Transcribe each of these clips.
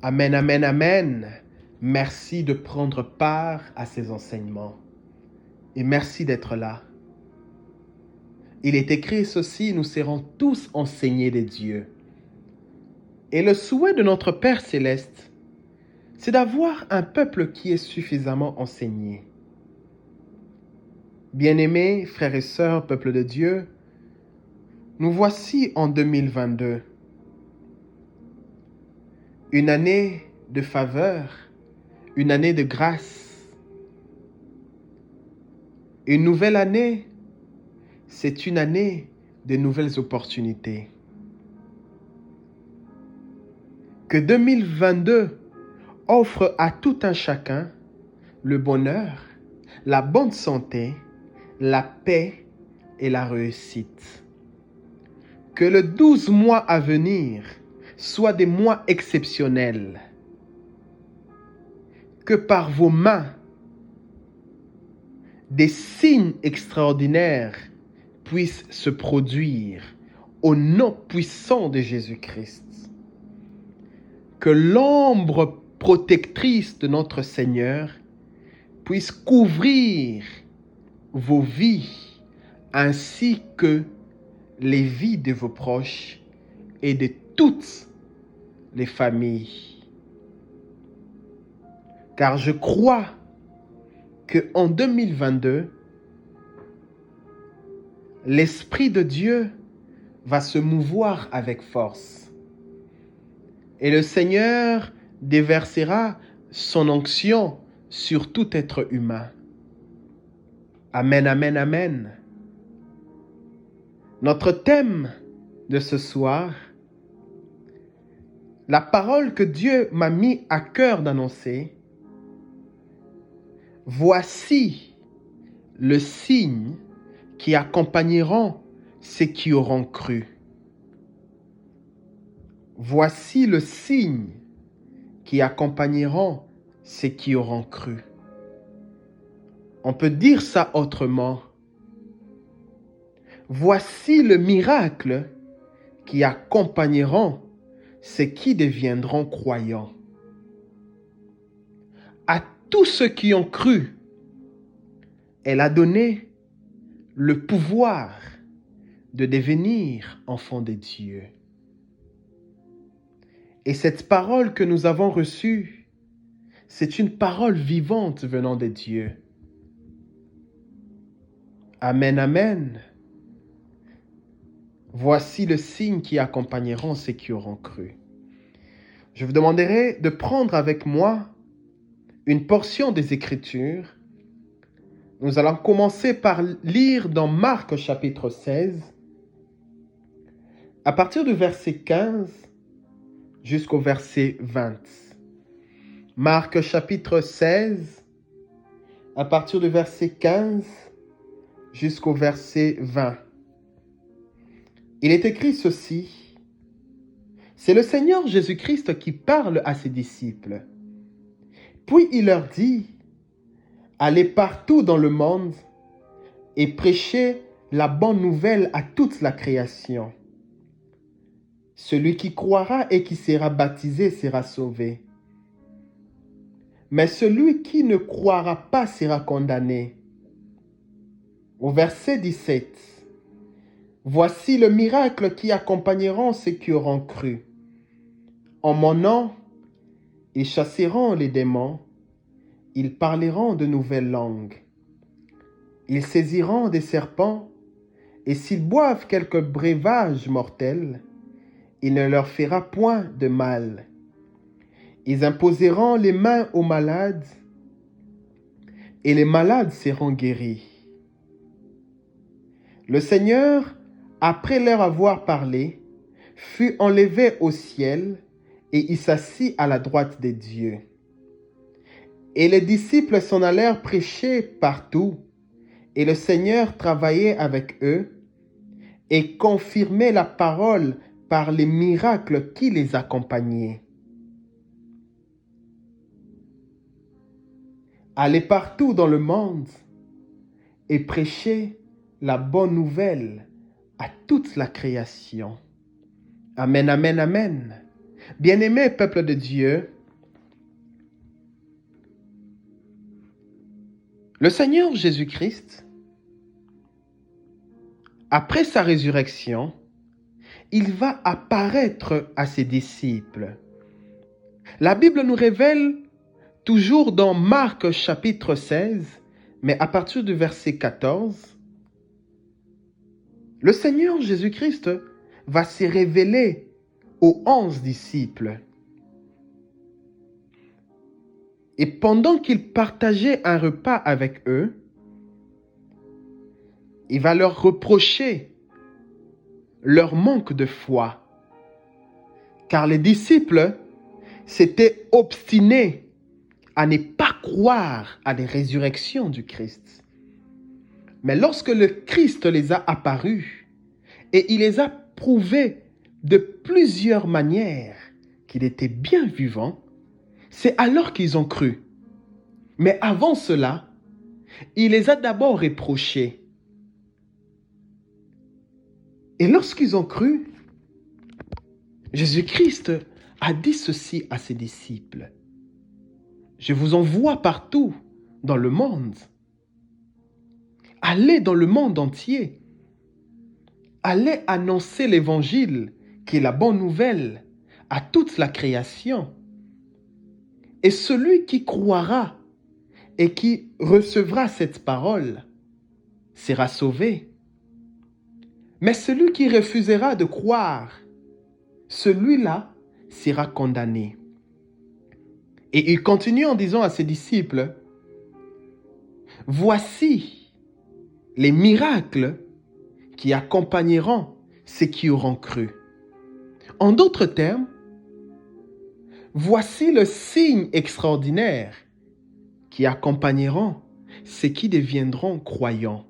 Amen, amen, amen. Merci de prendre part à ces enseignements. Et merci d'être là. Il est écrit ceci, nous serons tous enseignés de Dieu. Et le souhait de notre Père céleste, c'est d'avoir un peuple qui est suffisamment enseigné. Bien-aimés, frères et sœurs, peuple de Dieu, nous voici en 2022. Une année de faveur, une année de grâce. Une nouvelle année, c'est une année de nouvelles opportunités. Que 2022 offre à tout un chacun le bonheur, la bonne santé, la paix et la réussite. Que le 12 mois à venir soient des mois exceptionnels. Que par vos mains, des signes extraordinaires puissent se produire au nom puissant de Jésus-Christ. Que l'ombre protectrice de notre Seigneur puisse couvrir vos vies ainsi que les vies de vos proches et de toutes les familles. Car je crois qu'en 2022, l'Esprit de Dieu va se mouvoir avec force. Et le Seigneur déversera son onction sur tout être humain. Amen, amen, amen. Notre thème de ce soir, la parole que Dieu m'a mis à cœur d'annoncer, voici le signe qui accompagneront ceux qui auront cru. Voici le signe qui accompagneront ceux qui auront cru. On peut dire ça autrement. Voici le miracle qui accompagneront ceux qui deviendront croyants. À tous ceux qui ont cru, elle a donné le pouvoir de devenir enfants de Dieu. Et cette parole que nous avons reçue, c'est une parole vivante venant de Dieu. Amen, amen. Voici le signe qui accompagneront ceux qui auront cru. Je vous demanderai de prendre avec moi une portion des Écritures. Nous allons commencer par lire dans Marc chapitre 16, à partir du verset 15 jusqu'au verset 20. Marc chapitre 16, à partir du verset 15 jusqu'au verset 20. Il est écrit ceci. C'est le Seigneur Jésus-Christ qui parle à ses disciples. Puis il leur dit, allez partout dans le monde et prêchez la bonne nouvelle à toute la création. Celui qui croira et qui sera baptisé sera sauvé. Mais celui qui ne croira pas sera condamné. Au verset 17, voici le miracle qui accompagneront ceux qui auront cru. En mon nom, ils chasseront les démons, ils parleront de nouvelles langues. Ils saisiront des serpents, et s'ils boivent quelque breuvage mortel, il ne leur fera point de mal. Ils imposeront les mains aux malades, et les malades seront guéris. Le Seigneur, après leur avoir parlé, fut enlevé au ciel, et il s'assit à la droite de Dieu. Et les disciples s'en allèrent prêcher partout, et le Seigneur travaillait avec eux, et confirmait la parole par les miracles qui les accompagnaient. Allez partout dans le monde et prêchez la bonne nouvelle à toute la création. Amen, amen, amen. Bien-aimé peuple de Dieu, le Seigneur Jésus-Christ, après sa résurrection, il va apparaître à ses disciples. La Bible nous révèle, toujours dans Marc chapitre 16, mais à partir du verset 14, le Seigneur Jésus-Christ va se révéler aux 11 disciples. Et pendant qu'il partageait un repas avec eux, il va leur reprocher leur manque de foi. Car les disciples s'étaient obstinés à ne pas croire à la résurrection du Christ. Mais lorsque le Christ les a apparus et il les a prouvés de plusieurs manières qu'il était bien vivant, c'est alors qu'ils ont cru. Mais avant cela, il les a d'abord reprochés. Et lorsqu'ils ont cru, Jésus-Christ a dit ceci à ses disciples. Je vous envoie partout dans le monde. Allez dans le monde entier. Allez annoncer l'évangile, qui est la bonne nouvelle, à toute la création. Et celui qui croira et qui recevra cette parole sera sauvé. Mais celui qui refusera de croire, celui-là sera condamné. Et il continue en disant à ses disciples, voici les miracles qui accompagneront ceux qui auront cru. En d'autres termes, voici le signe extraordinaire qui accompagneront ceux qui deviendront croyants.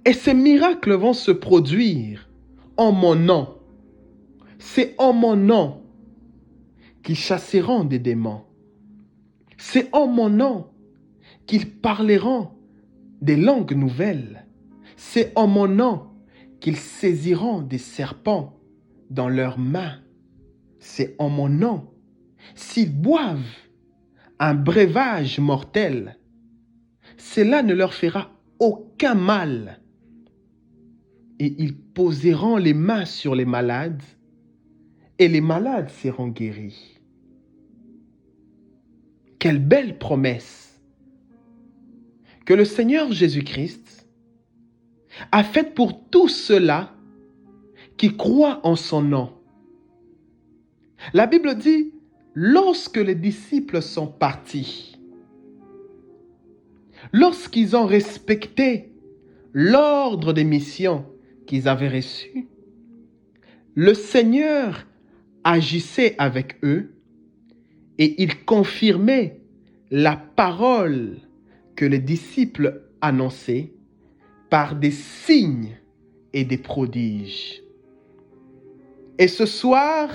Et ces miracles vont se produire en mon nom. C'est en mon nom qu'ils chasseront des démons. C'est en mon nom qu'ils parleront des langues nouvelles. C'est en mon nom qu'ils saisiront des serpents dans leurs mains. C'est en mon nom. S'ils boivent un breuvage mortel, cela ne leur fera aucun mal. Et ils poseront les mains sur les malades, et les malades seront guéris. Quelle belle promesse que le Seigneur Jésus-Christ a faite pour tous ceux-là qui croient en son nom. La Bible dit, lorsque les disciples sont partis, lorsqu'ils ont respecté l'ordre des missions qu'ils avaient reçu, le Seigneur agissait avec eux et il confirmait la parole que les disciples annonçaient par des signes et des prodiges. Et ce soir,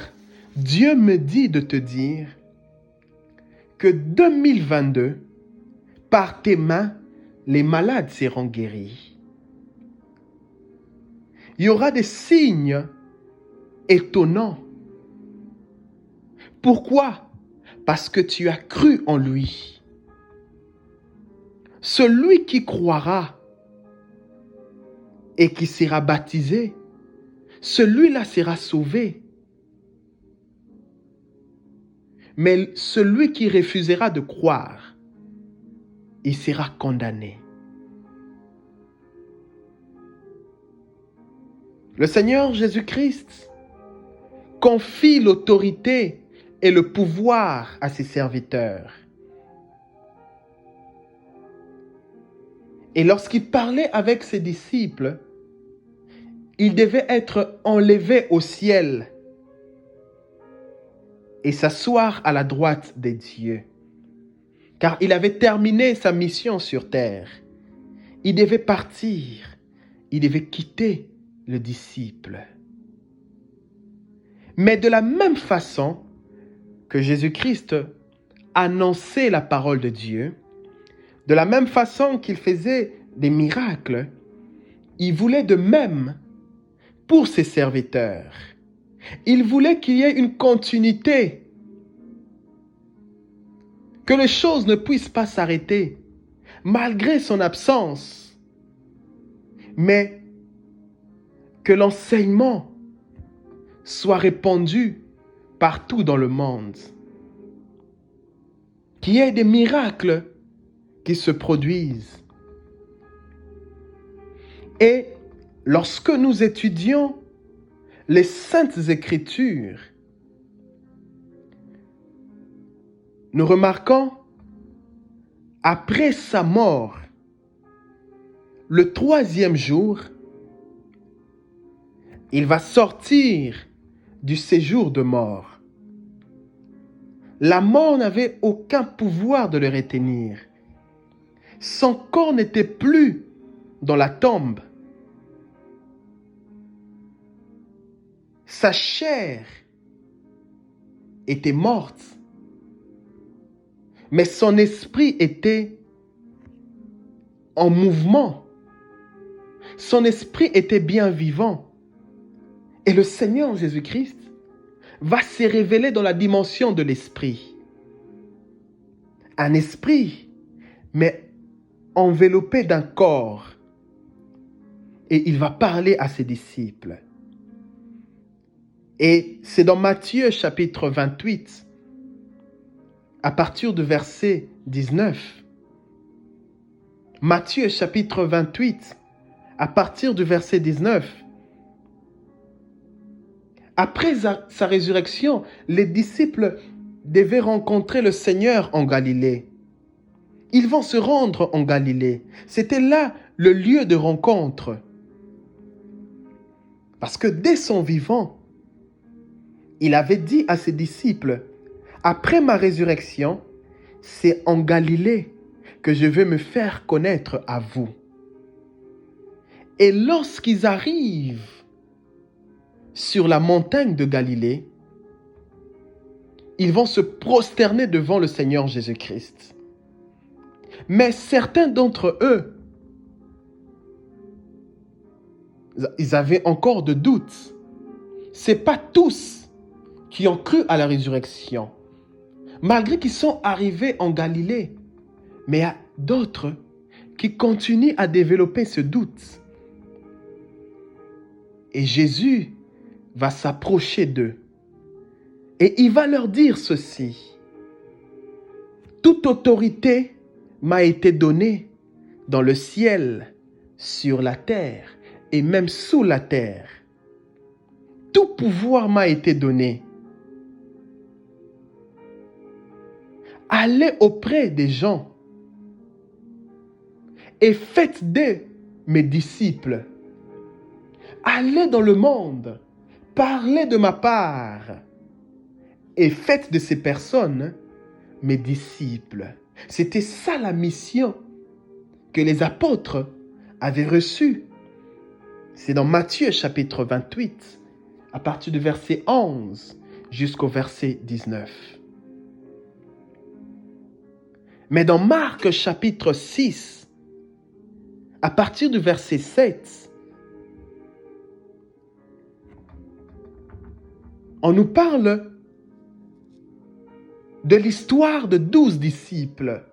Dieu me dit de te dire que 2022, par tes mains, les malades seront guéris. Il y aura des signes étonnants. Pourquoi? Parce que tu as cru en lui. Celui qui croira et qui sera baptisé, celui-là sera sauvé. Mais celui qui refusera de croire, il sera condamné. Le Seigneur Jésus-Christ confie l'autorité et le pouvoir à ses serviteurs. Et lorsqu'il parlait avec ses disciples, il devait être enlevé au ciel et s'asseoir à la droite des dieux. Car il avait terminé sa mission sur terre. Il devait partir. Il devait quitter le disciple. Mais de la même façon que Jésus-Christ annonçait la parole de Dieu, de la même façon qu'il faisait des miracles, il voulait de même pour ses serviteurs. Il voulait qu'il y ait une continuité, que les choses ne puissent pas s'arrêter, malgré son absence, mais que l'enseignement soit répandu partout dans le monde. Qu'il y ait des miracles qui se produisent. Et lorsque nous étudions les Saintes Écritures, nous remarquons, après sa mort, le 3e jour, il va sortir du séjour de mort. La mort n'avait aucun pouvoir de le retenir. Son corps n'était plus dans la tombe. Sa chair était morte, mais son esprit était en mouvement. Son esprit était bien vivant. Et le Seigneur Jésus-Christ va se révéler dans la dimension de l'esprit. Un esprit, mais enveloppé d'un corps. Et il va parler à ses disciples. Et c'est dans Matthieu chapitre 28, à partir du verset 19. Matthieu chapitre 28, à partir du verset 19. Après sa résurrection, les disciples devaient rencontrer le Seigneur en Galilée. Ils vont se rendre en Galilée. C'était là le lieu de rencontre. Parce que dès son vivant, il avait dit à ses disciples, « Après ma résurrection, c'est en Galilée que je vais me faire connaître à vous. » Et lorsqu'ils arrivent sur la montagne de Galilée, ils vont se prosterner devant le Seigneur Jésus-Christ. Mais certains d'entre eux, ils avaient encore de doutes. Ce n'est pas tous qui ont cru à la résurrection, malgré qu'ils sont arrivés en Galilée. Mais il y a d'autres qui continuent à développer ce doute. Et Jésus va s'approcher d'eux. Et il va leur dire ceci. « Toute autorité m'a été donnée dans le ciel, sur la terre et même sous la terre. Tout pouvoir m'a été donné. Allez auprès des gens et faites d'eux mes disciples. Allez dans le monde, parlez de ma part et faites de ces personnes mes disciples. » C'était ça la mission que les apôtres avaient reçue. C'est dans Matthieu chapitre 28, à partir du verset 11 jusqu'au verset 19. Mais dans Marc chapitre 6, à partir du verset 7, on nous parle de l'histoire de 12 disciples.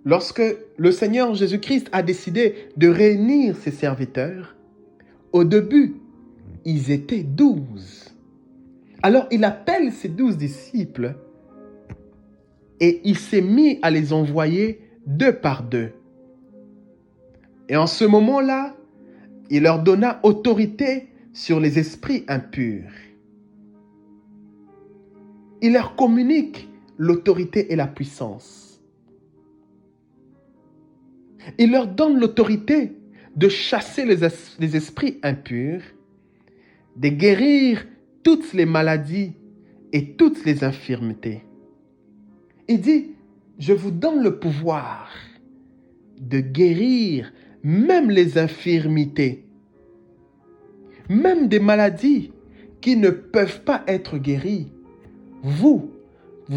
Lorsque le Seigneur Jésus-Christ a décidé de réunir ses serviteurs, au début, ils étaient 12. Alors il appelle ces 12 disciples et il s'est mis à les envoyer 2 par 2. Et en ce moment-là, il leur donna autorité sur les esprits impurs. Il leur communique l'autorité et la puissance. Il leur donne l'autorité de chasser les esprits impurs, de guérir toutes les maladies et toutes les infirmités. Il dit, je vous donne le pouvoir de guérir même les infirmités, même des maladies qui ne peuvent pas être guéries. Vous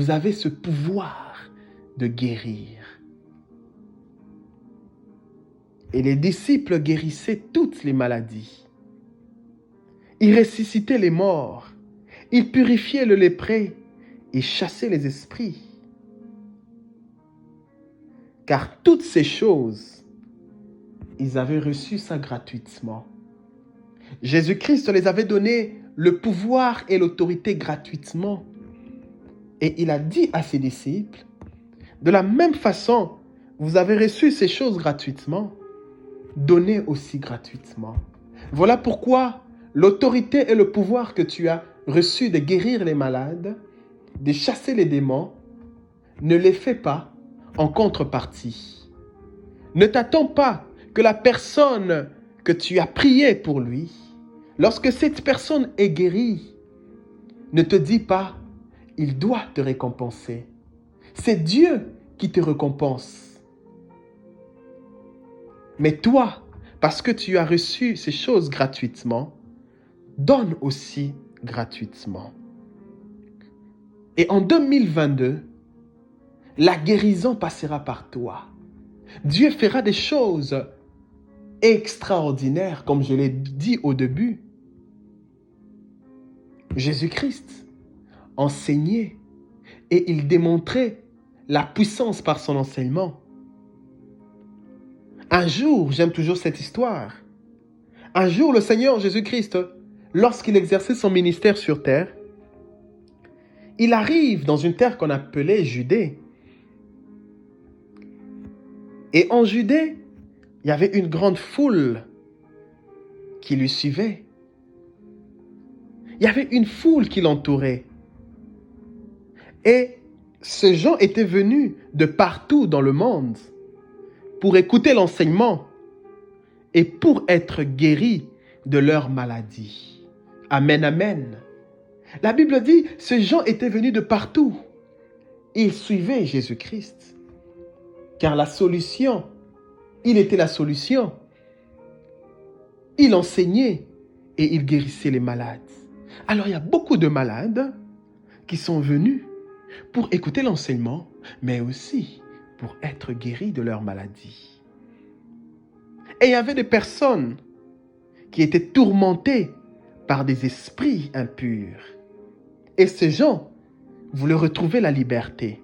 avez ce pouvoir de guérir. Et les disciples guérissaient toutes les maladies. Il ressuscitait les morts. Il purifiait le lépreux et chassait les esprits. Car toutes ces choses, ils avaient reçu ça gratuitement. Jésus-Christ les avait donné le pouvoir et l'autorité gratuitement. Et il a dit à ses disciples, de la même façon, vous avez reçu ces choses gratuitement, donnez aussi gratuitement. Voilà pourquoi l'autorité et le pouvoir que tu as reçu de guérir les malades, de chasser les démons, ne les fais pas en contrepartie. Ne t'attends pas que la personne que tu as prié pour lui, lorsque cette personne est guérie, ne te dis pas, il doit te récompenser. C'est Dieu qui te récompense. Mais toi, parce que tu as reçu ces choses gratuitement, donne aussi gratuitement. Et en 2022, la guérison passera par toi. Dieu fera des choses extraordinaires, comme je l'ai dit au début. Jésus-Christ enseignait et il démontrait la puissance par son enseignement. Un jour, j'aime toujours cette histoire, un jour le Seigneur Jésus-Christ, lorsqu'il exerçait son ministère sur terre, il arrive dans une terre qu'on appelait Judée. Et en Judée, il y avait une grande foule qui lui suivait. Il y avait une foule qui l'entourait. Et ces gens étaient venus de partout dans le monde pour écouter l'enseignement et pour être guéris de leur maladie. Amen, amen. La Bible dit, ces gens étaient venus de partout. Ils suivaient Jésus-Christ. Car la solution, il était la solution. Il enseignait et il guérissait les malades. Alors il y a beaucoup de malades qui sont venus pour écouter l'enseignement, mais aussi pour être guéris de leur maladie. Et il y avait des personnes qui étaient tourmentées par des esprits impurs. Et ces gens voulaient retrouver la liberté.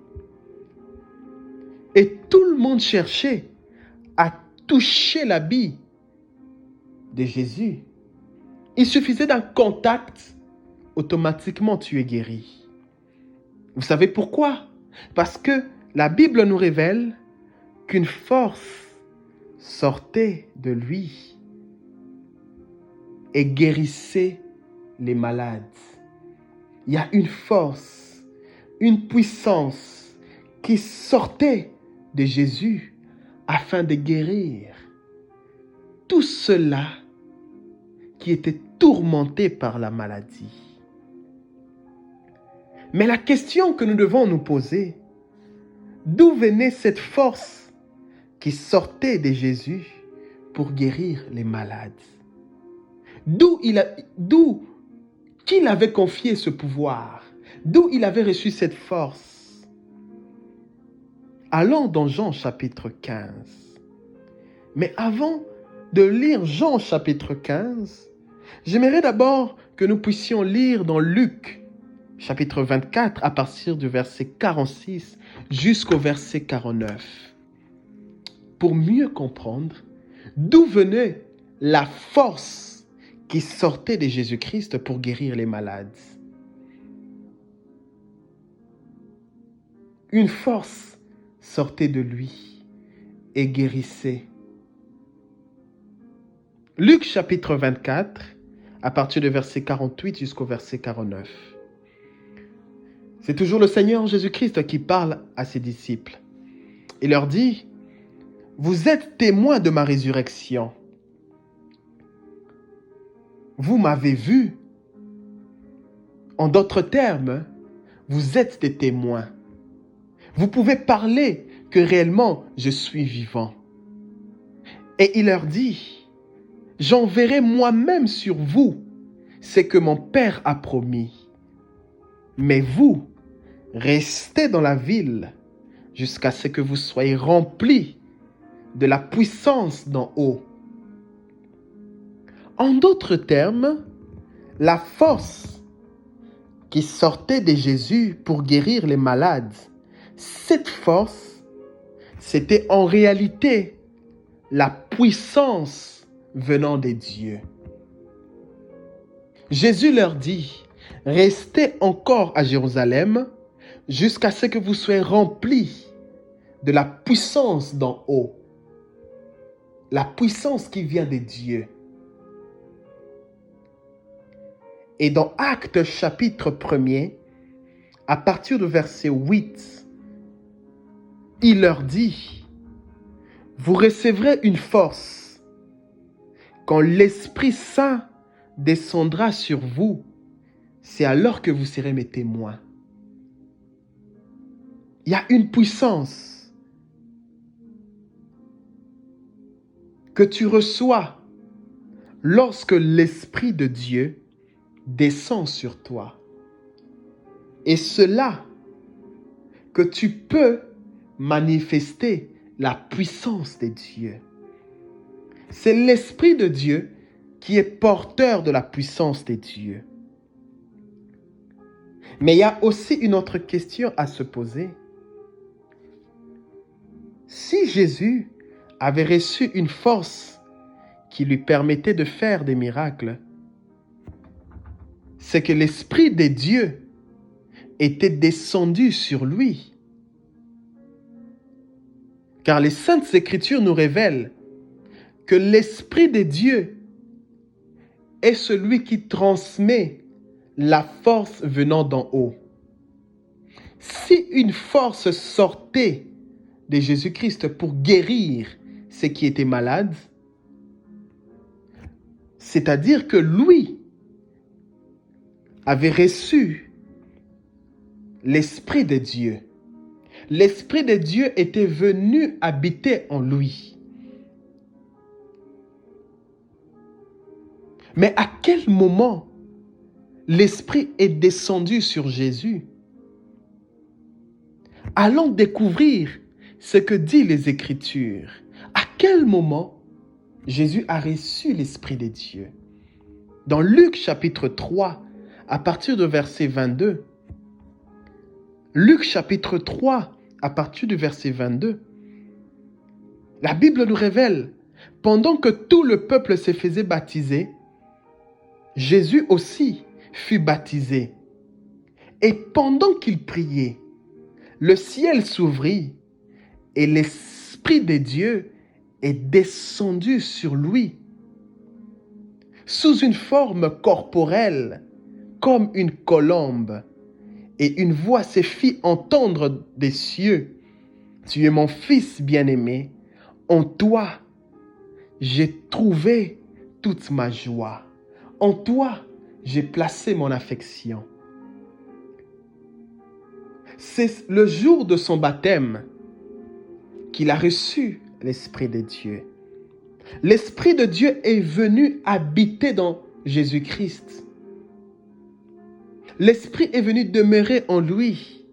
Et tout le monde cherchait à toucher l'habit de Jésus. Il suffisait d'un contact, automatiquement tu es guéri. Vous savez pourquoi? Parce que la Bible nous révèle qu'une force sortait de lui et guérissait les malades. Il y a une force, une puissance qui sortait de Jésus afin de guérir tous ceux-là qui étaient tourmentés par la maladie. Mais la question que nous devons nous poser, d'où venait cette force qui sortait de Jésus pour guérir les malades? Qui il avait confié ce pouvoir? D'où il avait reçu cette force? Allons dans Jean chapitre 15. Mais avant de lire Jean chapitre 15, j'aimerais d'abord que nous puissions lire dans Luc chapitre 24 à partir du verset 46 jusqu'au verset 49. Pour mieux comprendre d'où venait la force qui sortait de Jésus-Christ pour guérir les malades. Une force sortait de lui et guérissait. Luc chapitre 24, à partir du verset 48 jusqu'au verset 49. C'est toujours le Seigneur Jésus-Christ qui parle à ses disciples. Il leur dit, « Vous êtes témoins de ma résurrection. Vous m'avez vu. En d'autres termes, vous êtes des témoins. Vous pouvez parler que réellement je suis vivant. » Et il leur dit, « J'enverrai moi-même sur vous ce que mon Père a promis. Mais vous, restez dans la ville jusqu'à ce que vous soyez remplis de la puissance d'en haut. » En d'autres termes, La force qui sortait de Jésus pour guérir les malades, cette force, c'était en réalité la puissance venant de Dieu. Jésus leur dit, « Restez encore à Jérusalem jusqu'à ce que vous soyez remplis de la puissance d'en haut. » La puissance qui vient de Dieu. Et dans Actes chapitre 1er, à partir du verset 8, il leur dit, « Vous recevrez une force quand l'Esprit Saint descendra sur vous. C'est alors que vous serez mes témoins. » Il y a une puissance que tu reçois lorsque l'Esprit de Dieu descend sur toi. Et cela que tu peux manifester la puissance de Dieu. C'est l'Esprit de Dieu qui est porteur de la puissance de Dieu. Mais il y a aussi une autre question à se poser. Si Jésus avait reçu une force qui lui permettait de faire des miracles, c'est que l'Esprit de Dieu était descendu sur lui. Car les Saintes Écritures nous révèlent que l'Esprit de Dieu est celui qui transmet la force venant d'en haut. Si une force sortait de Jésus-Christ pour guérir ceux qui étaient malades, c'est-à-dire que lui avait reçu l'Esprit de Dieu. L'Esprit de Dieu était venu habiter en lui. Mais à quel moment l'Esprit est descendu sur Jésus? Allons découvrir ce que disent les Écritures. À quel moment Jésus a reçu l'Esprit de Dieu? Dans Luc chapitre 3, à partir du verset 22, Luc chapitre 3, à partir du verset 22, la Bible nous révèle, pendant que tout le peuple se faisait baptiser, Jésus aussi fut baptisé. Et pendant qu'il priait, le ciel s'ouvrit et l'Esprit de Dieu est descendu sur lui sous une forme corporelle comme une colombe. Et une voix se fit entendre des cieux. Tu es mon fils bien-aimé. En toi, j'ai trouvé toute ma joie. En toi, j'ai placé mon affection. C'est le jour de son baptême qu'il a reçu l'Esprit de Dieu. L'Esprit de Dieu est venu habiter dans Jésus-Christ. L'Esprit est venu demeurer en lui.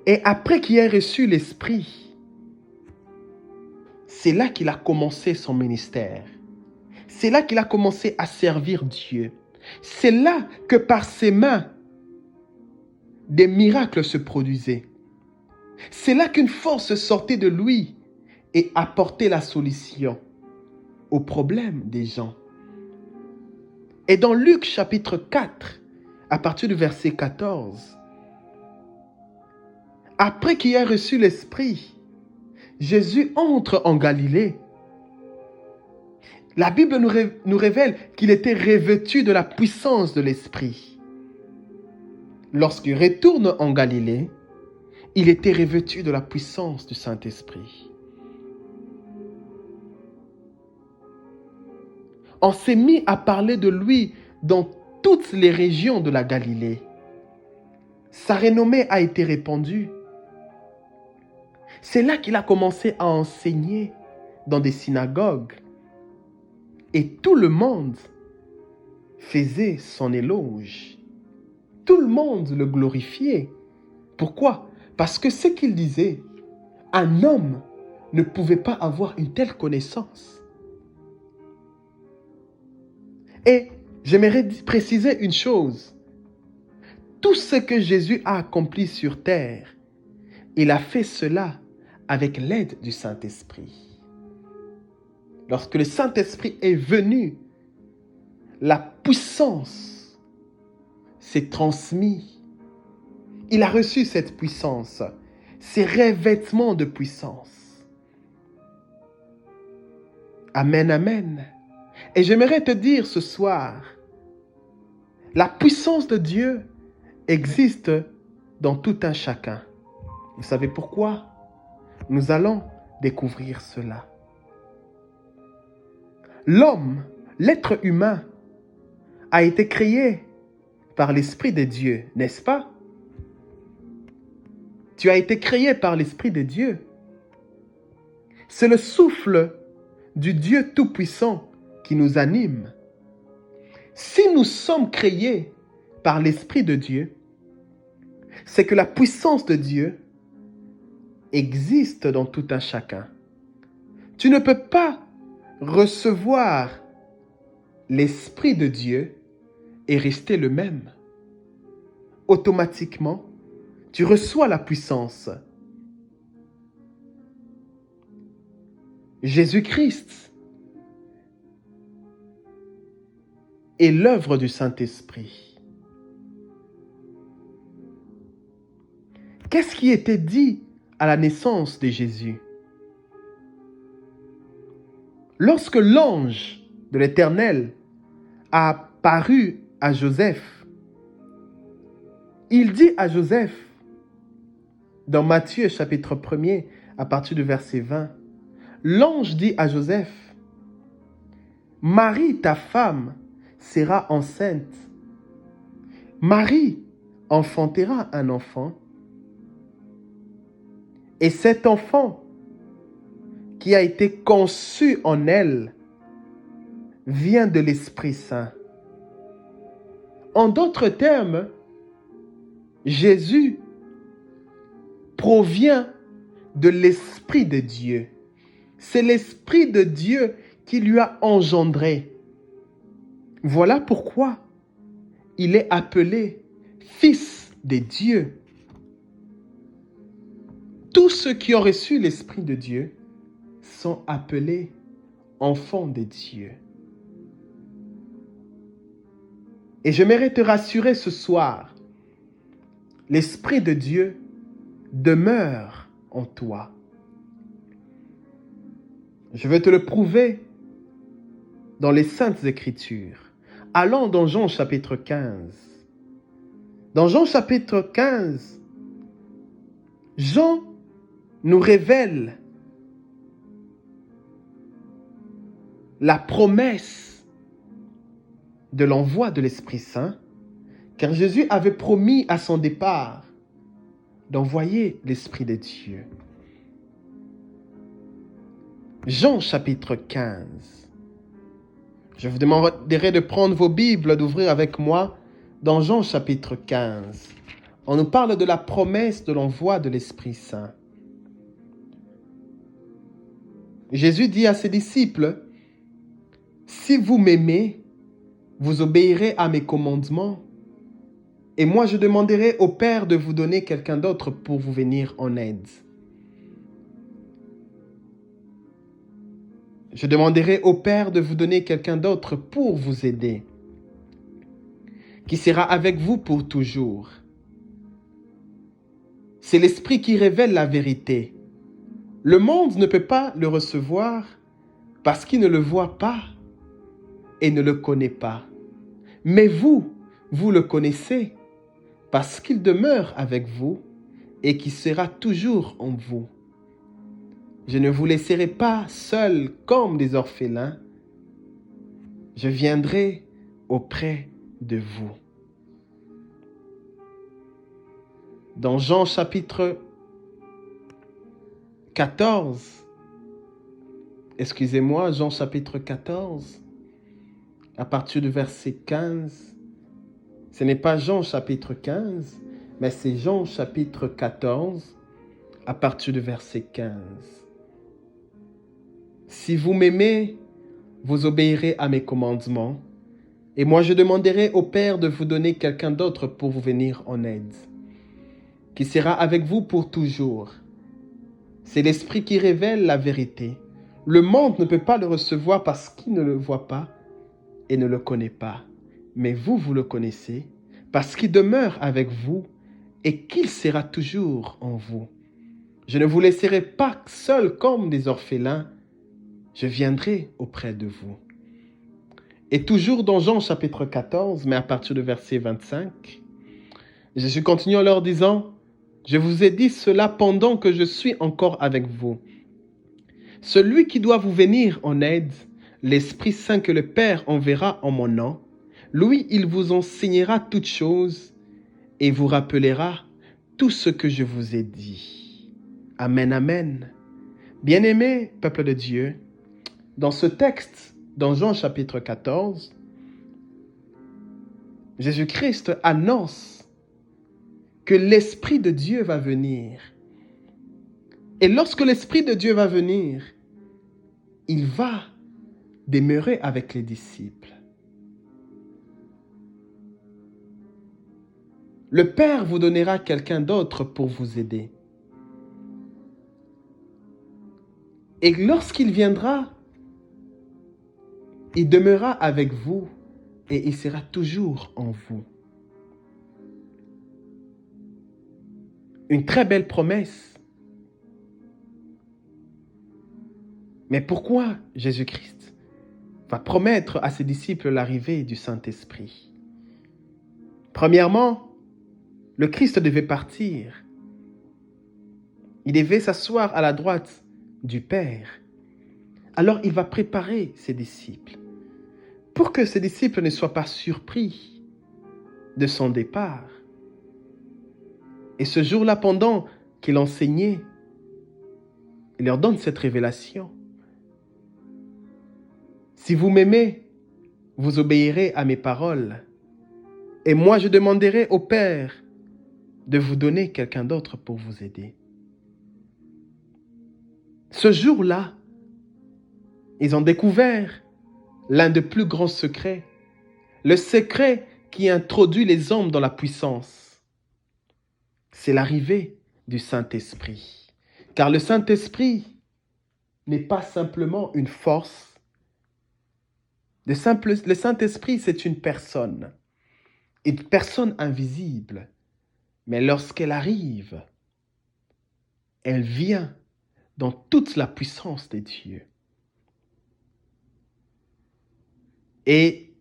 Et après qu'il ait reçu l'Esprit, c'est là qu'il a commencé son ministère. C'est là qu'il a commencé à servir Dieu. C'est là que par ses mains, des miracles se produisaient. C'est là qu'une force sortait de lui et apportait la solution aux problèmes des gens. Et dans Luc chapitre 4, à partir du verset 14, après qu'il ait reçu l'Esprit, Jésus entre en Galilée. La Bible nous révèle qu'il était revêtu de la puissance de l'Esprit. Lorsqu'il retourne en Galilée, il était revêtu de la puissance du Saint-Esprit. On s'est mis à parler de lui dans toutes les régions de la Galilée. Sa renommée a été répandue. C'est là qu'il a commencé à enseigner dans des synagogues. Et tout le monde faisait son éloge. Tout le monde le glorifiait. Pourquoi? Parce que ce qu'il disait, un homme ne pouvait pas avoir une telle connaissance. Et j'aimerais préciser une chose. Tout ce que Jésus a accompli sur terre, il a fait cela avec l'aide du Saint-Esprit. Lorsque le Saint-Esprit est venu, la puissance s'est transmise. Il a reçu cette puissance, ces revêtements de puissance. Amen, amen. Et j'aimerais te dire ce soir, la puissance de Dieu existe dans tout un chacun. Vous savez pourquoi? Nous allons découvrir cela. L'homme, l'être humain, a été créé par l'Esprit de Dieu, n'est-ce pas? Tu as été créé par l'Esprit de Dieu. C'est le souffle du Dieu Tout-Puissant qui nous anime. Si nous sommes créés par l'Esprit de Dieu, c'est que la puissance de Dieu existe dans tout un chacun. Tu ne peux pas recevoir l'Esprit de Dieu et rester le même. Automatiquement, tu reçois la puissance. Jésus-Christ est l'œuvre du Saint-Esprit. Qu'est-ce qui était dit à la naissance de Jésus? Lorsque l'ange de l'Éternel a apparu à Joseph, il dit à Joseph, dans Matthieu chapitre 1er, à partir du verset 20, l'ange dit à Joseph, « Marie, ta femme, sera enceinte. Marie enfantera un enfant. Et cet enfant qui a été conçu en elle vient de l'Esprit Saint. » En d'autres termes, Jésus provient de l'Esprit de Dieu. C'est l'Esprit de Dieu qui lui a engendré. Voilà pourquoi il est appelé Fils de Dieu. Tous ceux qui ont reçu l'Esprit de Dieu sont appelés enfants de Dieu. Et j'aimerais te rassurer ce soir, l'Esprit de Dieu demeure en toi. Je veux te le prouver dans les Saintes Écritures. Allons dans Jean chapitre 15. Dans Jean chapitre 15, Jean nous révèle la promesse de l'envoi de l'Esprit Saint, car Jésus avait promis à son départ d'envoyer l'Esprit de Dieu. Jean chapitre 15. Je vous demanderai de prendre vos Bibles, d'ouvrir avec moi dans Jean chapitre 15. On nous parle de la promesse de l'envoi de l'Esprit Saint. Jésus dit à ses disciples, « Si vous m'aimez, vous obéirez à mes commandements, et moi je demanderai au Père de vous donner quelqu'un d'autre pour vous venir en aide. Je demanderai au Père de vous donner quelqu'un d'autre pour vous aider, qui sera avec vous pour toujours. C'est l'Esprit qui révèle la vérité. Le monde ne peut pas le recevoir parce qu'il ne le voit pas et ne le connaît pas. Mais vous, vous le connaissez parce qu'il demeure avec vous et qui sera toujours en vous. Je ne vous laisserai pas seuls comme des orphelins. Je viendrai auprès de vous. » Dans Jean chapitre 14, Jean chapitre 14, à partir du verset 15, ce n'est pas Jean chapitre 15, mais c'est Jean chapitre 14, à partir du verset 15. « Si vous m'aimez, vous obéirez à mes commandements, Et moi je demanderai au Père de vous donner quelqu'un d'autre pour vous venir en aide, qui sera avec vous pour toujours. C'est l'Esprit qui révèle la vérité. Le monde ne peut pas le recevoir parce qu'il ne le voit pas et ne le connaît pas. Mais vous, vous le connaissez, parce qu'il demeure avec vous et qu'il sera toujours en vous. Je ne vous laisserai pas seuls comme des orphelins. Je viendrai auprès de vous. Et toujours dans Jean chapitre 14, mais à partir du verset 25, Jésus continue en leur disant, « Je vous ai dit cela pendant que je suis encore avec vous. Celui qui doit vous venir en aide, l'Esprit Saint que le Père enverra en mon nom, lui, il vous enseignera toutes choses et vous rappellera tout ce que je vous ai dit. » Amen, amen. Bien-aimés, peuple de Dieu, dans ce texte, dans Jean chapitre 14, Jésus-Christ annonce que l'Esprit de Dieu va venir. Et lorsque l'Esprit de Dieu va venir, il va demeurer avec les disciples. Le Père vous donnera quelqu'un d'autre pour vous aider. Et lorsqu'il viendra, il demeurera avec vous et il sera toujours en vous. Une très belle promesse. Mais pourquoi Jésus-Christ va promettre à ses disciples l'arrivée du Saint-Esprit? Premièrement, le Christ devait partir. Il devait s'asseoir à la droite du Père. Alors il va préparer ses disciples pour que ses disciples ne soient pas surpris de son départ. Et ce jour-là, pendant qu'il enseignait, il leur donne cette révélation. Si vous m'aimez, vous obéirez à mes paroles. Et moi, je demanderai au Père de vous donner quelqu'un d'autre pour vous aider. Ce jour-là, ils ont découvert l'un des plus grands secrets, le secret qui introduit les hommes dans la puissance. C'est l'arrivée du Saint-Esprit. Car le Saint-Esprit n'est pas simplement une force. Le Saint-Esprit, c'est une personne invisible. Mais lorsqu'elle arrive, elle vient dans toute la puissance de Dieu. Et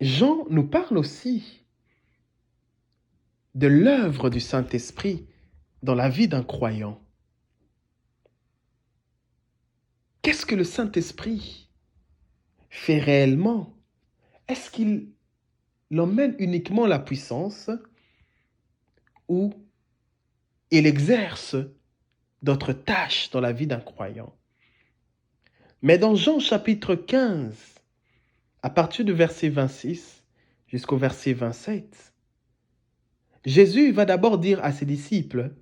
Jean nous parle aussi de l'œuvre du Saint-Esprit dans la vie d'un croyant. Qu'est-ce que le Saint-Esprit fait réellement? Est-ce qu'il emmène uniquement la puissance ou il exerce d'autres tâches dans la vie d'un croyant? Mais dans Jean chapitre 15, à partir du verset 26 jusqu'au verset 27, Jésus va d'abord dire à ses disciples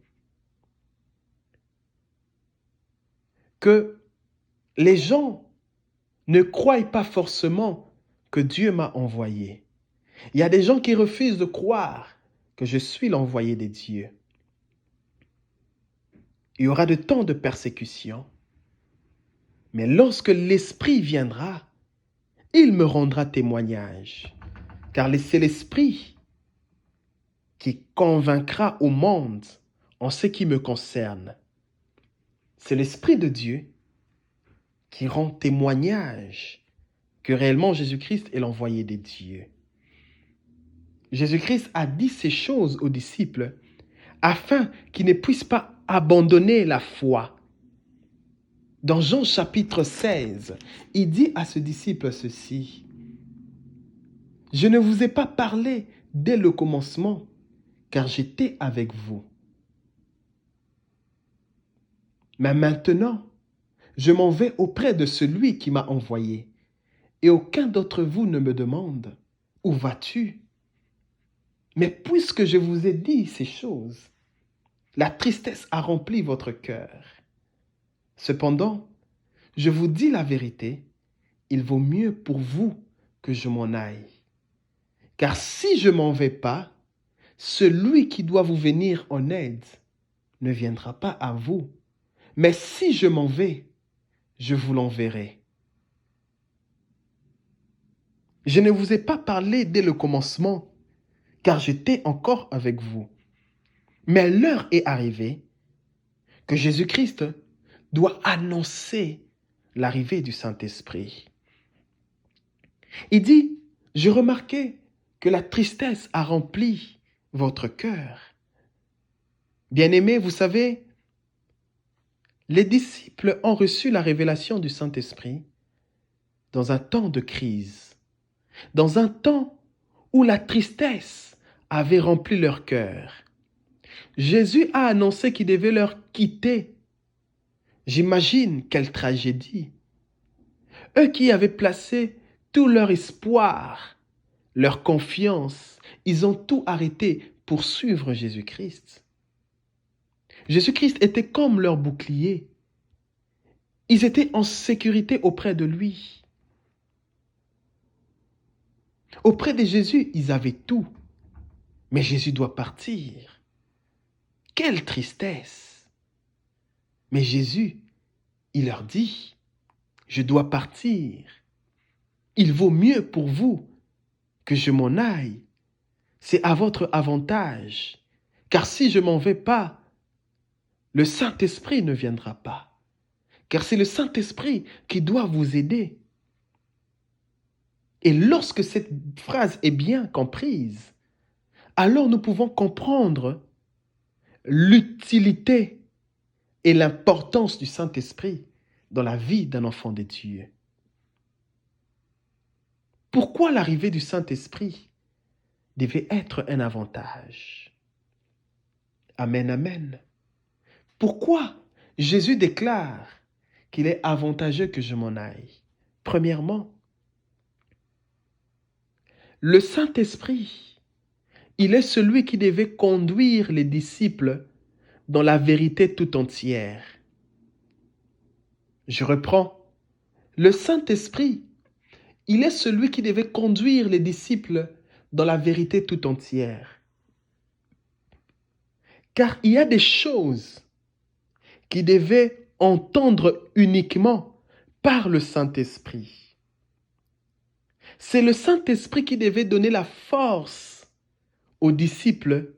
que les gens ne croient pas forcément que Dieu m'a envoyé. Il y a des gens qui refusent de croire que je suis l'envoyé de Dieu. Il y aura de temps de persécution. Mais lorsque l'Esprit viendra, il me rendra témoignage. Car c'est l'Esprit qui convaincra au monde en ce qui me concerne. C'est l'Esprit de Dieu qui rend témoignage que réellement Jésus-Christ est l'envoyé de Dieu. Jésus-Christ a dit ces choses aux disciples afin qu'ils ne puissent pas abandonner la foi. Dans Jean chapitre 16, il dit à ce disciple ceci: « Je ne vous ai pas parlé dès le commencement, car j'étais avec vous. Mais maintenant, je m'en vais auprès de celui qui m'a envoyé, et aucun d'entre vous ne me demande, où vas-tu? Mais puisque je vous ai dit ces choses, la tristesse a rempli votre cœur. Cependant, je vous dis la vérité, il vaut mieux pour vous que je m'en aille. Car si je m'en vais pas, celui qui doit vous venir en aide ne viendra pas à vous. Mais si je m'en vais, je vous l'enverrai. Je ne vous ai pas parlé dès le commencement, car j'étais encore avec vous. Mais l'heure est arrivée que Jésus-Christ doit annoncer l'arrivée du Saint-Esprit. Il dit, j'ai remarqué que la tristesse a rempli votre cœur. Bien-aimés, vous savez, les disciples ont reçu la révélation du Saint-Esprit dans un temps de crise, dans un temps où la tristesse avait rempli leur cœur. Jésus a annoncé qu'il devait leur quitter. J'imagine quelle tragédie. Eux qui avaient placé tout leur espoir, leur confiance, ils ont tout arrêté pour suivre Jésus-Christ. Jésus-Christ était comme leur bouclier. Ils étaient en sécurité auprès de lui. Auprès de Jésus, ils avaient tout. Mais Jésus doit partir. Quelle tristesse! Mais Jésus, il leur dit, je dois partir. Il vaut mieux pour vous que je m'en aille. C'est à votre avantage. Car si je m'en vais pas, le Saint-Esprit ne viendra pas. Car c'est le Saint-Esprit qui doit vous aider. Et lorsque cette phrase est bien comprise, alors nous pouvons comprendre l'utilité et l'importance du Saint-Esprit dans la vie d'un enfant de Dieu. Pourquoi l'arrivée du Saint-Esprit devait être un avantage? Amen, amen. Pourquoi Jésus déclare qu'il est avantageux que je m'en aille? Premièrement, le Saint-Esprit, il est celui qui devait conduire les disciples dans la vérité tout entière. Je reprends. Le Saint-Esprit, il est celui qui devait conduire les disciples dans la vérité tout entière. Car il y a des choses qui devaient entendre uniquement par le Saint-Esprit. C'est le Saint-Esprit qui devait donner la force aux disciples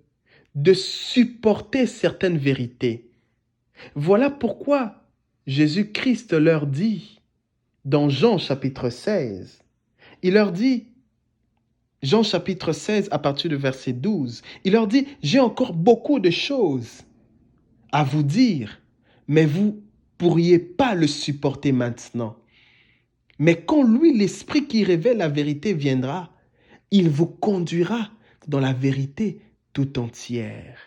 de supporter certaines vérités. Voilà pourquoi Jésus-Christ leur dit, dans Jean chapitre 16, il leur dit, Jean chapitre 16 à partir du verset 12, il leur dit, j'ai encore beaucoup de choses à vous dire, mais vous ne pourriez pas le supporter maintenant. Mais quand lui, l'Esprit qui révèle la vérité viendra, il vous conduira dans la vérité tout entière.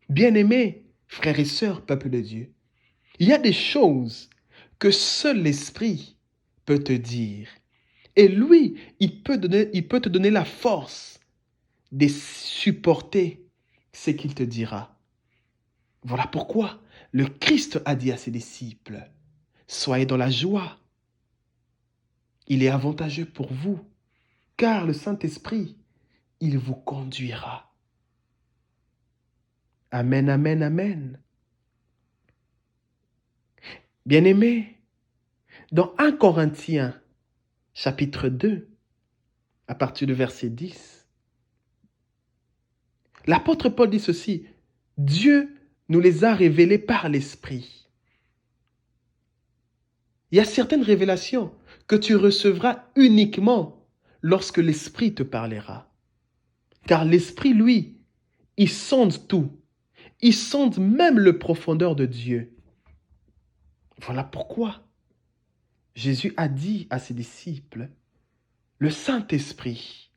Bien-aimés, frères et sœurs, peuple de Dieu, il y a des choses que seul l'Esprit peut te dire. Et lui, il peut te donner la force de supporter ce qu'il te dira. Voilà pourquoi le Christ a dit à ses disciples, soyez dans la joie. Il est avantageux pour vous, car le Saint-Esprit, il vous conduira. Amen, amen, amen. Bien-aimés, dans 1 Corinthiens, chapitre 2, à partir du verset 10, l'apôtre Paul dit ceci, Dieu nous les a révélés par l'Esprit. Il y a certaines révélations que tu recevras uniquement lorsque l'Esprit te parlera. Car l'Esprit, lui, il sonde tout. Il sonde même le profondeur de Dieu. Voilà pourquoi Jésus a dit à ses disciples, le Saint-Esprit,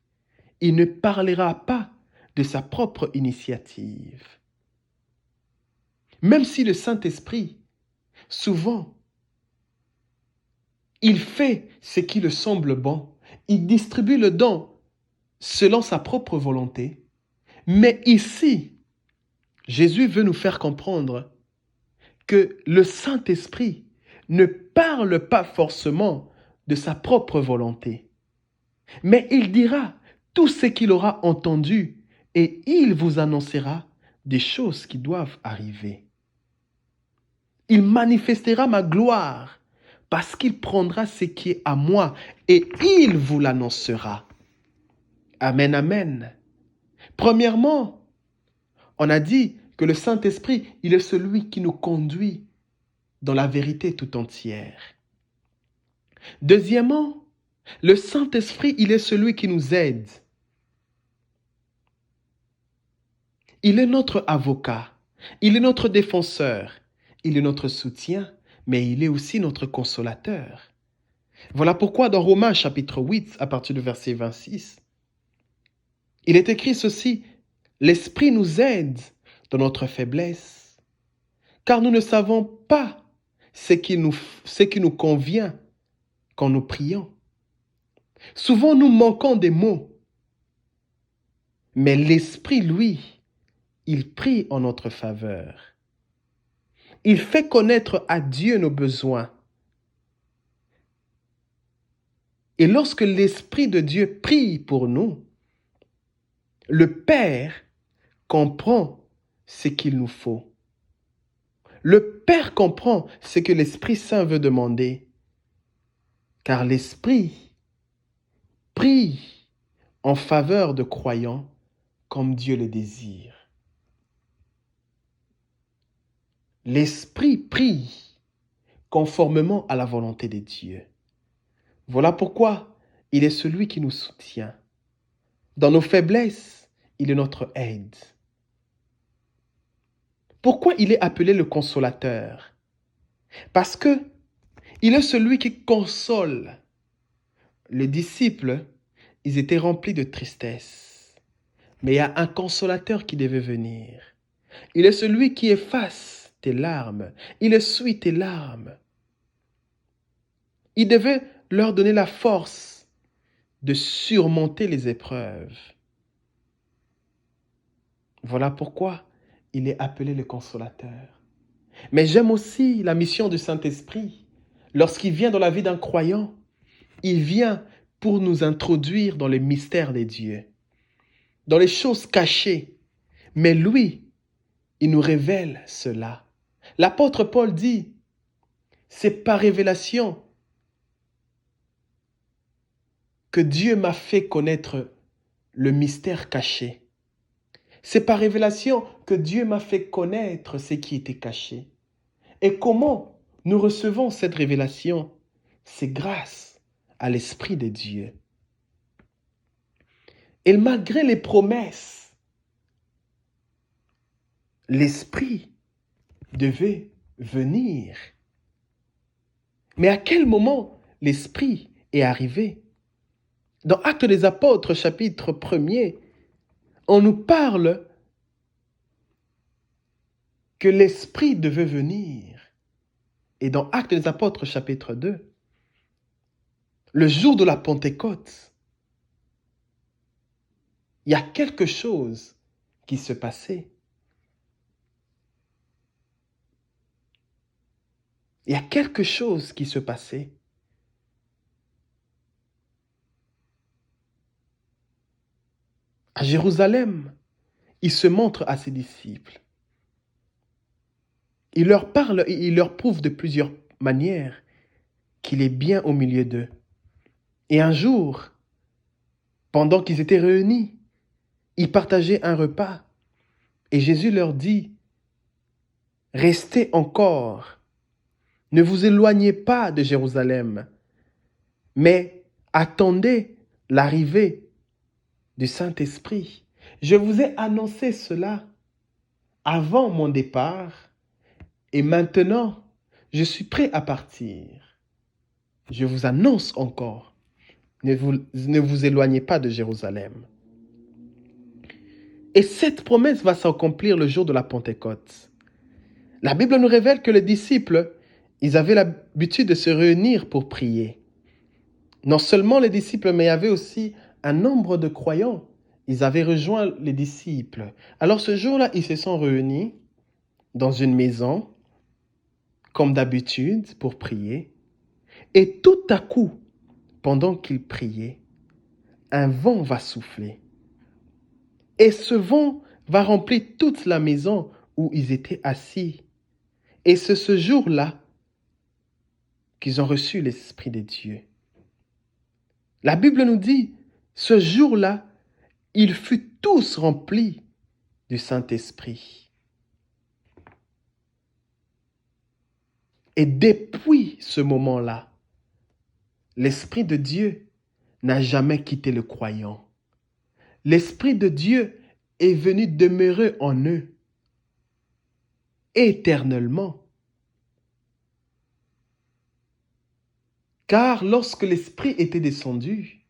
il ne parlera pas de sa propre initiative. Même si le Saint-Esprit, souvent, il fait ce qui lui semble bon, il distribue le don selon sa propre volonté, mais ici, Jésus veut nous faire comprendre que le Saint-Esprit ne parle pas forcément de sa propre volonté. Mais il dira tout ce qu'il aura entendu et il vous annoncera des choses qui doivent arriver. Il manifestera ma gloire parce qu'il prendra ce qui est à moi et il vous l'annoncera. Amen, amen. Premièrement, on a dit que le Saint-Esprit, il est celui qui nous conduit dans la vérité tout entière. Deuxièmement, le Saint-Esprit, il est celui qui nous aide. Il est notre avocat, il est notre défenseur, il est notre soutien, mais il est aussi notre consolateur. Voilà pourquoi dans Romains chapitre 8, à partir du verset 26, il est écrit ceci: l'Esprit nous aide dans notre faiblesse, car nous ne savons pas ce qui nous convient quand nous prions. Souvent nous manquons des mots, mais l'Esprit, lui, il prie en notre faveur. Il fait connaître à Dieu nos besoins. Et lorsque l'Esprit de Dieu prie pour nous, le Père comprend ce qu'il nous faut. Le Père comprend ce que l'Esprit Saint veut demander, car l'Esprit prie en faveur de croyants comme Dieu le désire. L'Esprit prie conformément à la volonté de Dieu. Voilà pourquoi il est celui qui nous soutient. Dans nos faiblesses, il est notre aide. Pourquoi il est appelé le consolateur? Parce que il est celui qui console. Les disciples, ils étaient remplis de tristesse. Mais il y a un consolateur qui devait venir. Il est celui qui efface tes larmes. Il essuie tes larmes. Il devait leur donner la force de surmonter les épreuves. Voilà pourquoi il est appelé le consolateur. Mais j'aime aussi la mission du Saint-Esprit. Lorsqu'il vient dans la vie d'un croyant, il vient pour nous introduire dans les mystères des dieux, dans les choses cachées. Mais lui, il nous révèle cela. L'apôtre Paul dit, c'est par révélation que Dieu m'a fait connaître le mystère caché. C'est par révélation que Dieu m'a fait connaître ce qui était caché. Et comment nous recevons cette révélation? C'est grâce à l'Esprit de Dieu. Et malgré les promesses, l'Esprit devait venir. Mais à quel moment l'Esprit est arrivé? Dans Actes des Apôtres, chapitre 1er, on nous parle que l'Esprit devait venir. Et dans Actes des Apôtres, chapitre 2, le jour de la Pentecôte, il y a quelque chose qui se passait. Il y a quelque chose qui se passait. À Jérusalem, il se montre à ses disciples. Il leur parle et il leur prouve de plusieurs manières qu'il est bien au milieu d'eux. Et un jour, pendant qu'ils étaient réunis, ils partageaient un repas. Et Jésus leur dit, « Restez encore, ne vous éloignez pas de Jérusalem, mais attendez l'arrivée du Saint-Esprit. Je vous ai annoncé cela avant mon départ, et maintenant, je suis prêt à partir. Je vous annonce encore, ne vous éloignez pas de Jérusalem. » Et cette promesse va s'accomplir le jour de la Pentecôte. La Bible nous révèle que les disciples, ils avaient l'habitude de se réunir pour prier. Non seulement les disciples, mais il y avait aussi un nombre de croyants. Ils avaient rejoint les disciples. Alors ce jour-là, ils se sont réunis dans une maison, comme d'habitude, pour prier. Et tout à coup, pendant qu'ils priaient, un vent va souffler. Et ce vent va remplir toute la maison où ils étaient assis. Et c'est ce jour-là qu'ils ont reçu l'Esprit de Dieu. La Bible nous dit, ce jour-là, ils furent tous remplis du Saint-Esprit. Et depuis ce moment-là, l'Esprit de Dieu n'a jamais quitté le croyant. L'Esprit de Dieu est venu demeurer en eux éternellement. Car lorsque l'Esprit était descendu,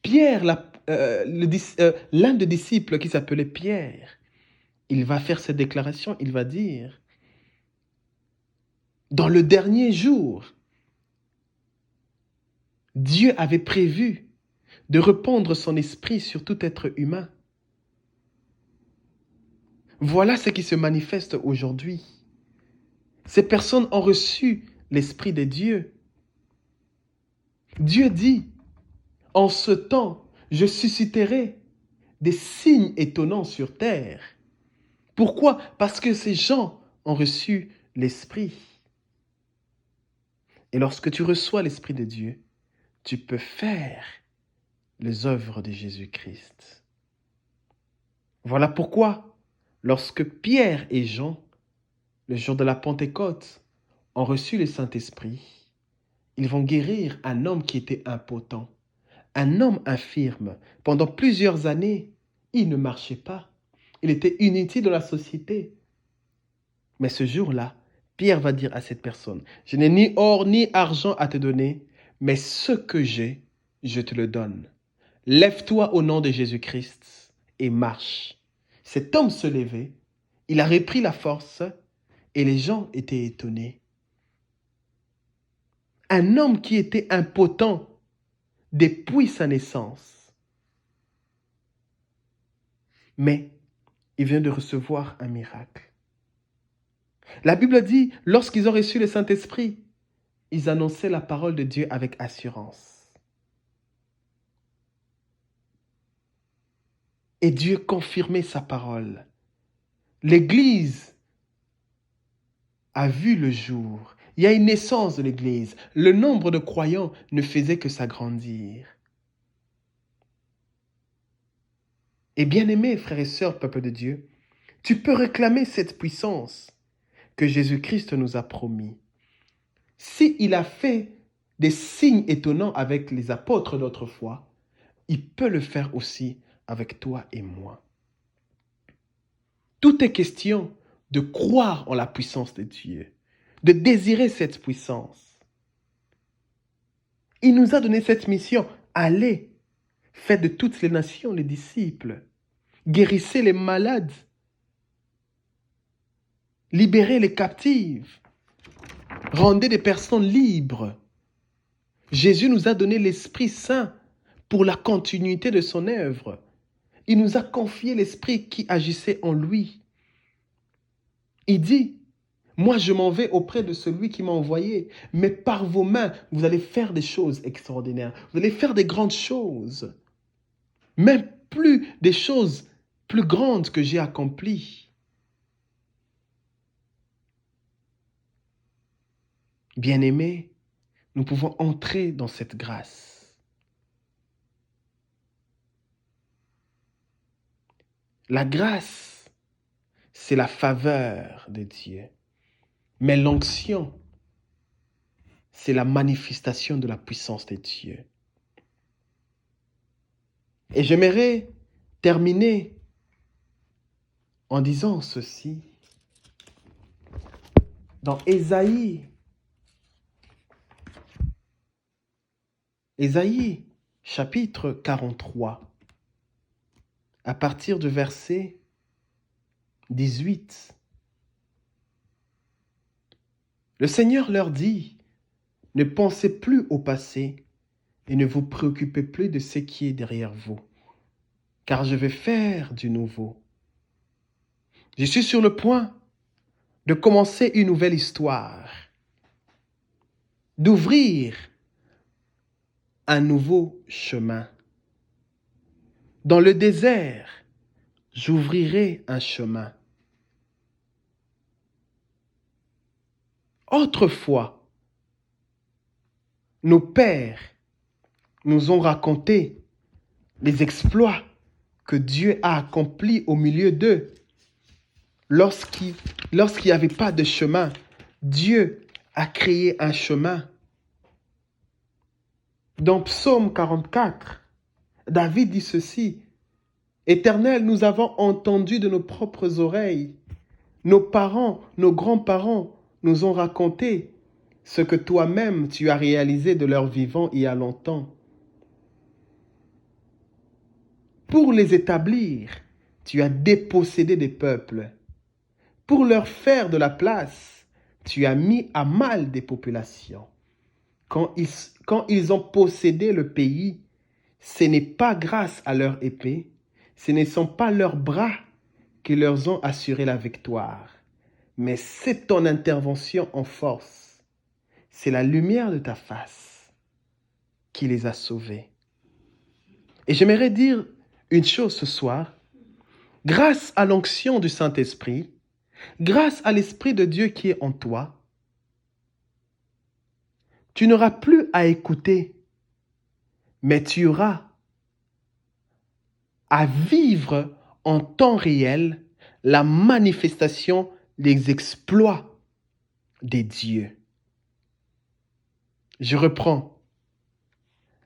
Pierre, l'un des disciples qui s'appelait Pierre, il va faire cette déclaration, il va dire, dans le dernier jour, Dieu avait prévu de répandre son esprit sur tout être humain. Voilà ce qui se manifeste aujourd'hui. Ces personnes ont reçu l'Esprit de Dieu. Dieu dit, en ce temps, je susciterai des signes étonnants sur terre. Pourquoi? Parce que ces gens ont reçu l'Esprit. Et lorsque tu reçois l'Esprit de Dieu, tu peux faire les œuvres de Jésus-Christ. Voilà pourquoi, lorsque Pierre et Jean, le jour de la Pentecôte, ont reçu le Saint-Esprit, ils vont guérir un homme qui était impotent, un homme infirme. Pendant plusieurs années, il ne marchait pas. Il était inutile dans la société. Mais ce jour-là, Pierre va dire à cette personne, je n'ai ni or ni argent à te donner, mais ce que j'ai, je te le donne. Lève-toi au nom de Jésus-Christ et marche. Cet homme se levait, il a repris la force et les gens étaient étonnés. Un homme qui était impotent depuis sa naissance. Mais il vient de recevoir un miracle. La Bible dit, lorsqu'ils ont reçu le Saint-Esprit, ils annonçaient la parole de Dieu avec assurance. Et Dieu confirmait sa parole. L'Église a vu le jour. Il y a une naissance de l'Église. Le nombre de croyants ne faisait que s'agrandir. Et bien-aimés, frères et sœurs, peuple de Dieu, tu peux réclamer cette puissance que Jésus-Christ nous a promis. S'il a fait des signes étonnants avec les apôtres d'autrefois, il peut le faire aussi avec toi et moi. Tout est question de croire en la puissance de Dieu, de désirer cette puissance. Il nous a donné cette mission. Allez, faites de toutes les nations les disciples. Guérissez les malades. Libérez les captives. Rendez des personnes libres. Jésus nous a donné l'Esprit Saint pour la continuité de son œuvre. Il nous a confié l'Esprit qui agissait en lui. Il dit, moi je m'en vais auprès de celui qui m'a envoyé, mais par vos mains, vous allez faire des choses extraordinaires. Vous allez faire des grandes choses. Même plus des choses plus grandes que j'ai accomplies. Bien-aimés, nous pouvons entrer dans cette grâce. La grâce, c'est la faveur de Dieu. Mais l'onction, c'est la manifestation de la puissance de Dieu. Et j'aimerais terminer en disant ceci. Dans Ésaïe chapitre 43, à partir du verset 18, le Seigneur leur dit, ne pensez plus au passé et ne vous préoccupez plus de ce qui est derrière vous, car je vais faire du nouveau. Je suis sur le point de commencer une nouvelle histoire, d'ouvrir un nouveau chemin. Dans le désert, j'ouvrirai un chemin. Autrefois, nos pères nous ont raconté les exploits que Dieu a accomplis au milieu d'eux. Lorsqu'il n'y avait pas de chemin, Dieu a créé un chemin. Dans Psaume 44, David dit ceci: « Éternel, nous avons entendu de nos propres oreilles. Nos parents, nos grands-parents nous ont raconté ce que toi-même tu as réalisé de leur vivant il y a longtemps. Pour les établir, tu as dépossédé des peuples. Pour leur faire de la place, tu as mis à mal des populations. Quand ils ont possédé le pays, ce n'est pas grâce à leur épée, ce ne sont pas leurs bras qui leur ont assuré la victoire, mais c'est ton intervention en force. C'est la lumière de ta face qui les a sauvés. » Et j'aimerais dire une chose ce soir. Grâce à l'onction du Saint-Esprit, grâce à l'Esprit de Dieu qui est en toi, tu n'auras plus à écouter, mais tu auras à vivre en temps réel la manifestation des exploits des dieux. Je reprends.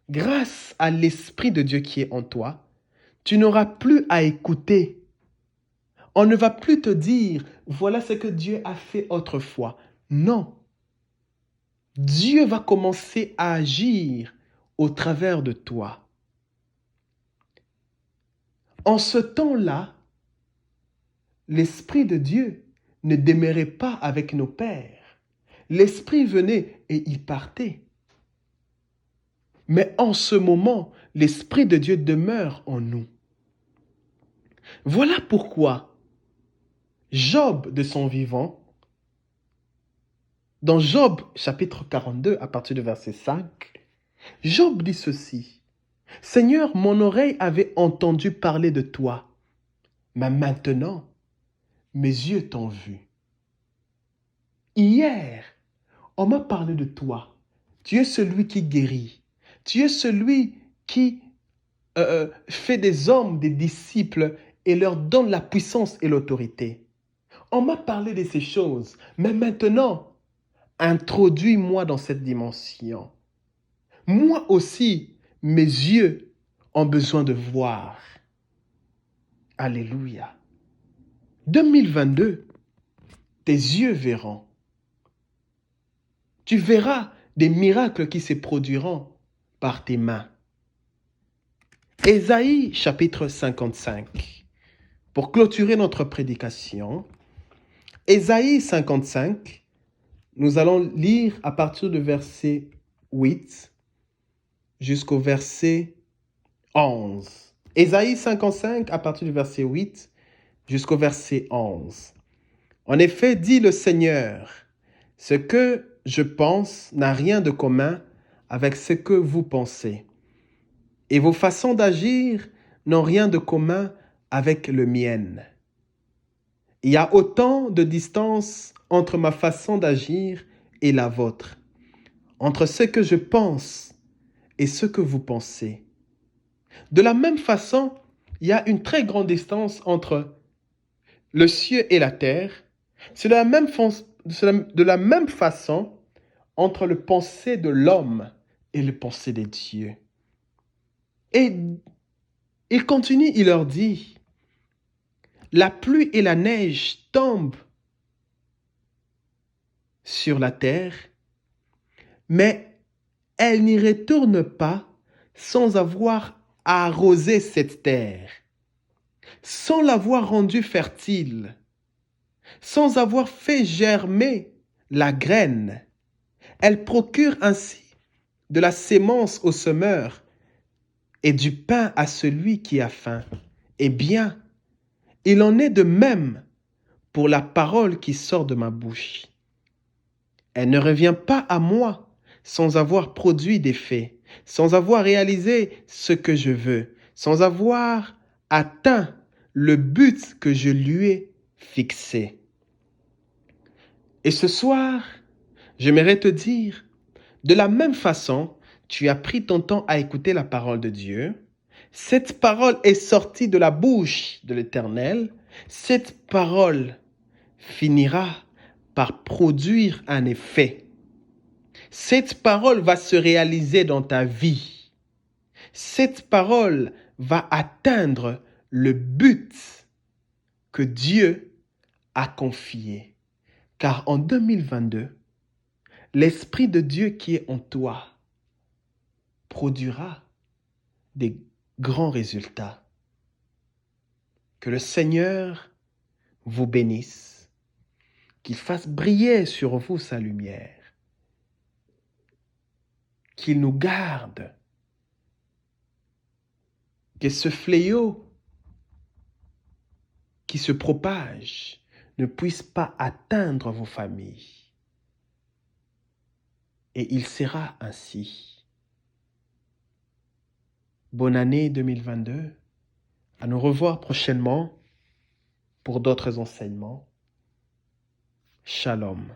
Grâce à l'Esprit de Dieu qui est en toi, tu n'auras plus à écouter. On ne va plus te dire, voilà ce que Dieu a fait autrefois. Non. Dieu va commencer à agir au travers de toi. En ce temps-là, l'Esprit de Dieu ne demeurait pas avec nos pères. L'Esprit venait et il partait. Mais en ce moment, l'Esprit de Dieu demeure en nous. Voilà pourquoi Job, de son vivant, dans Job chapitre 42, à partir du verset 5, Job dit ceci: « Seigneur, mon oreille avait entendu parler de toi, mais maintenant, mes yeux t'ont vu. Hier, on m'a parlé de toi. Tu es celui qui guérit. Tu es celui qui fait des hommes, des disciples, et leur donne la puissance et l'autorité. On m'a parlé de ces choses, mais maintenant, introduis-moi dans cette dimension. Moi aussi, mes yeux ont besoin de voir. » Alléluia. 2022, tes yeux verront. Tu verras des miracles qui se produiront par tes mains. Ésaïe chapitre 55. Pour clôturer notre prédication, Ésaïe 55, nous allons lire à partir du verset 8 jusqu'au verset 11. Ésaïe 55 à partir du verset 8 jusqu'au verset 11. En effet, dit le Seigneur, ce que je pense n'a rien de commun avec ce que vous pensez, et vos façons d'agir n'ont rien de commun avec le mien. Il y a autant de distance entre ma façon d'agir et la vôtre, entre ce que je pense et ce que vous pensez. De la même façon, il y a une très grande distance entre le ciel et la terre. C'est de la même façon entre le pensée de l'homme et le pensée des dieux. Et il continue, il leur dit, la pluie et la neige tombent sur la terre, mais elles n'y retournent pas sans avoir arrosé cette terre, sans l'avoir rendue fertile, sans avoir fait germer la graine. Elle procure ainsi de la sémence au semeur et du pain à celui qui a faim. Eh bien, il en est de même pour la parole qui sort de ma bouche. Elle ne revient pas à moi sans avoir produit d'effet, sans avoir réalisé ce que je veux, sans avoir atteint le but que je lui ai fixé. Et ce soir, j'aimerais te dire, de la même façon, tu as pris ton temps à écouter la parole de Dieu. Cette parole est sortie de la bouche de l'Éternel. Cette parole finira par produire un effet. Cette parole va se réaliser dans ta vie. Cette parole va atteindre le but que Dieu a confié. Car en 2022, l'Esprit de Dieu qui est en toi produira des grands résultats. Que le Seigneur vous bénisse, qu'il fasse briller sur vous sa lumière, qu'il nous garde, que ce fléau qui se propage ne puisse pas atteindre vos familles. Et il sera ainsi. Bonne année 2022. À nous revoir prochainement pour d'autres enseignements. Shalom.